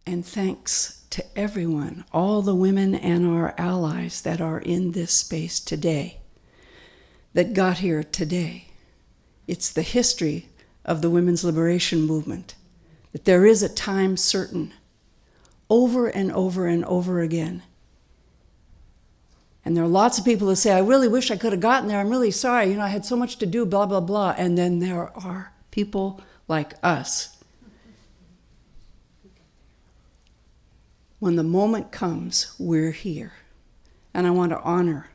And thanks to everyone, all the women and our allies that are in this space today, that got here today. It's the history of the women's liberation movement, that there is a time certain, over and over and over again. And there are lots of people who say, I really wish I could have gotten there. I'm really sorry. I had so much to do, blah, blah, blah. And then there are people like us. When the moment comes, we're here. And I want to honor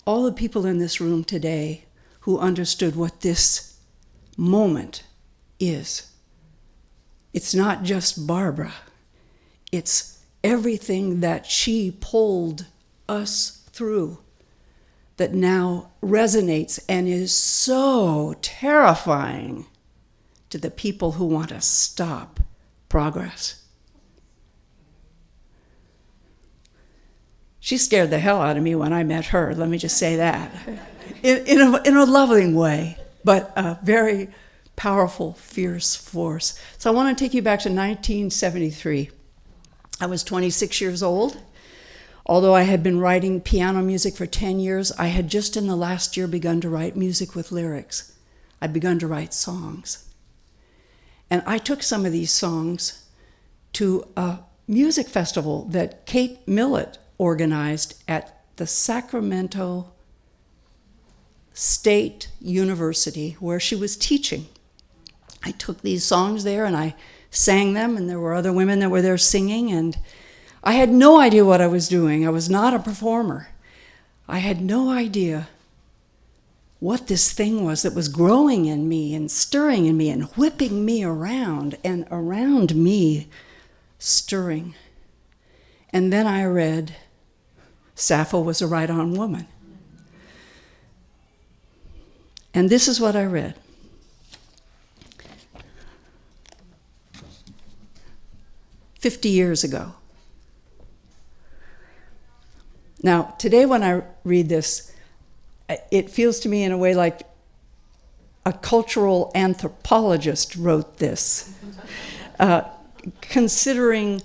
all the people in this room today who understood what this moment is. It's not just Barbara. It's everything that she pulled us through that now resonates and is so terrifying to the people who want to stop progress. She scared the hell out of me when I met her, let me just say that. In a loving way, but a very powerful, fierce force. So I want to take you back to 1973. I was 26 years old. Although I had been writing piano music for 10 years, I had just in the last year begun to write music with lyrics. I'd begun to write songs. And I took some of these songs to a music festival that Kate Millett organized at the Sacramento State University where she was teaching. I took these songs there and I sang them, and there were other women that were there singing, and I had no idea what I was doing. I was not a performer. I had no idea what this thing was that was growing in me and stirring in me and whipping me around and around me stirring. And then I read Sappho Was a Right-On Woman. And this is what I read. "50 years ago. Now, today when I read this, it feels to me in a way like a cultural anthropologist wrote this, considering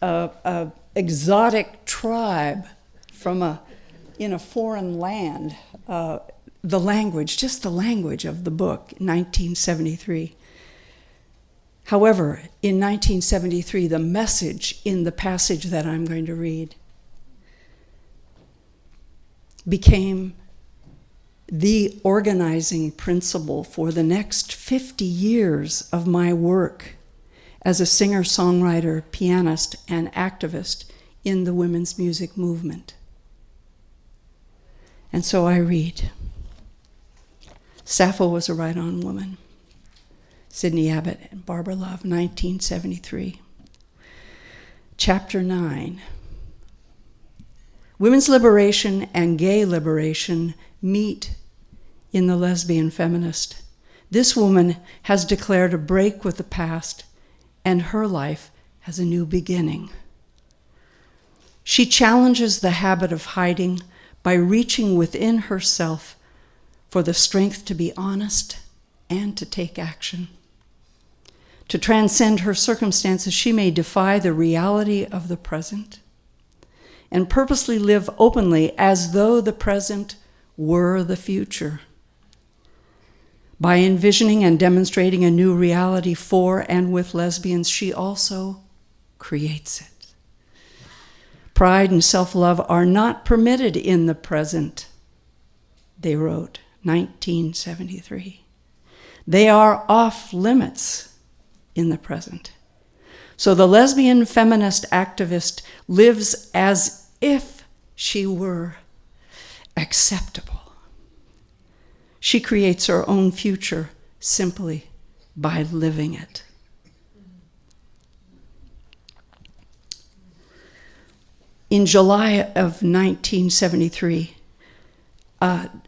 an exotic tribe from in a foreign land, the language, just the language of the book, 1973. However, in 1973, the message in the passage that I'm going to read became the organizing principle for the next 50 years of my work as a singer-songwriter, pianist, and activist in the women's music movement. And so I read, Sappho Was a Right-On Woman. Sidney Abbott and Barbara Love, 1973. Chapter 9. Women's liberation and gay liberation meet in the Lesbian Feminist. This woman has declared a break with the past, and her life has a new beginning. She challenges the habit of hiding by reaching within herself for the strength to be honest and to take action. To transcend her circumstances, she may defy the reality of the present and purposely live openly as though the present were the future. By envisioning and demonstrating a new reality for and with lesbians, she also creates it. Pride and self-love are not permitted in the present, they wrote, 1973. They are off limits in the present. So the lesbian feminist activist lives as if she were acceptable. She creates her own future simply by living it. In July of 1973, an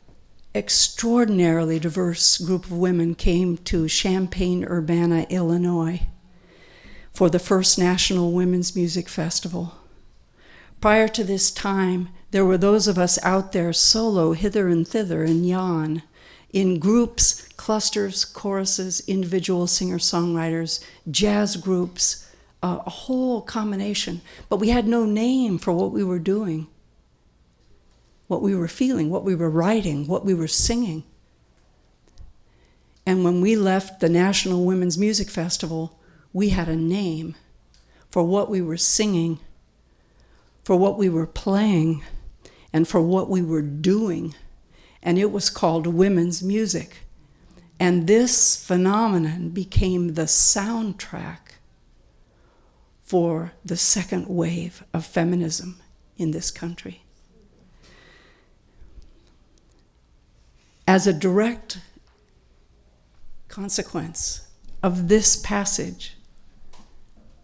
extraordinarily diverse group of women came to Champaign-Urbana, Illinois, for the first National Women's Music Festival. Prior to this time, there were those of us out there solo, hither and thither, and yon, in groups, clusters, choruses, individual singer-songwriters, jazz groups, a whole combination. But we had no name for what we were doing, what we were feeling, what we were writing, what we were singing. And when we left the National Women's Music Festival, we had a name for what we were singing, for what we were playing, and for what we were doing. And it was called women's music. And this phenomenon became the soundtrack for the second wave of feminism in this country. As a direct consequence of this passage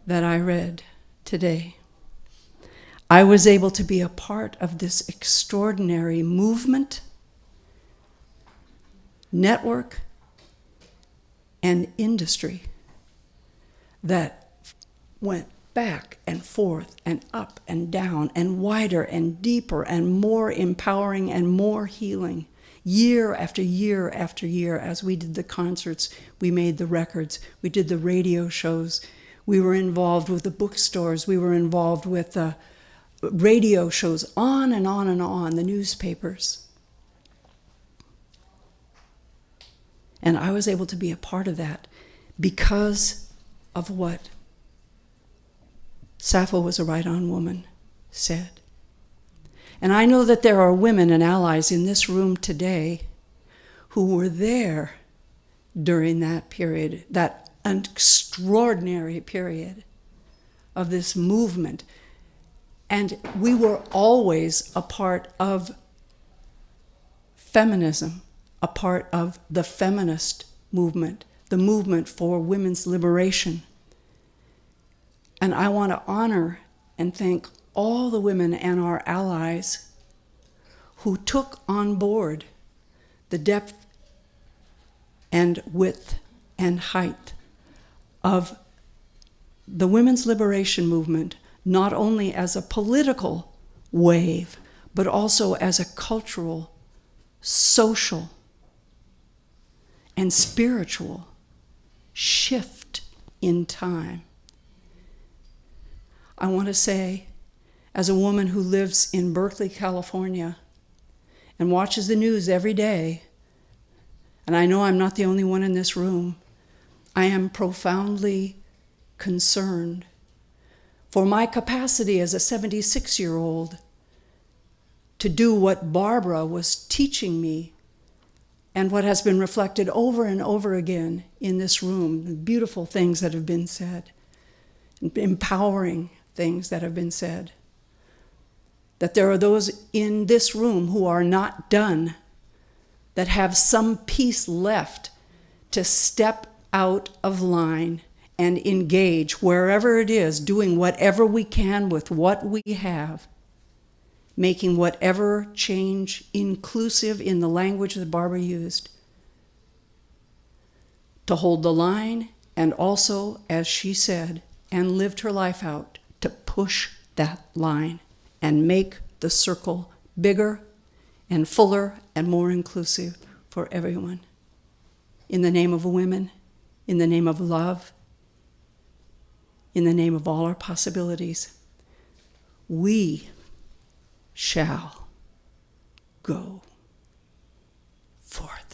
that I read today, I was able to be a part of this extraordinary movement, network, and industry that went back and forth and up and down and wider and deeper and more empowering and more healing, year after year after year. As we did the concerts, we made the records, we did the radio shows, we were involved with the bookstores, we were involved with the radio shows, on and on and on, the newspapers. And I was able to be a part of that because of what Sappho Was a Right-On Woman said. And I know that there are women and allies in this room today who were there during that period, that extraordinary period of this movement. And we were always a part of feminism, a part of the feminist movement, the movement for women's liberation. And I want to honor and thank all the women and our allies who took on board the depth and width and height of the women's liberation movement, not only as a political wave, but also as a cultural, social, and spiritual shift in time. I want to say, as a woman who lives in Berkeley, California, and watches the news every day, and I know I'm not the only one in this room, I am profoundly concerned for my capacity as a 76-year-old to do what Barbara was teaching me and what has been reflected over and over again in this room, the beautiful things that have been said, empowering things that have been said. That there are those in this room who are not done, that have some piece left to step out of line and engage wherever it is, doing whatever we can with what we have, making whatever change inclusive in the language that Barbara used, to hold the line, and also, as she said, and lived her life out, to push that line and make the circle bigger and fuller and more inclusive for everyone. In the name of women, in the name of love, in the name of all our possibilities, we shall go forth.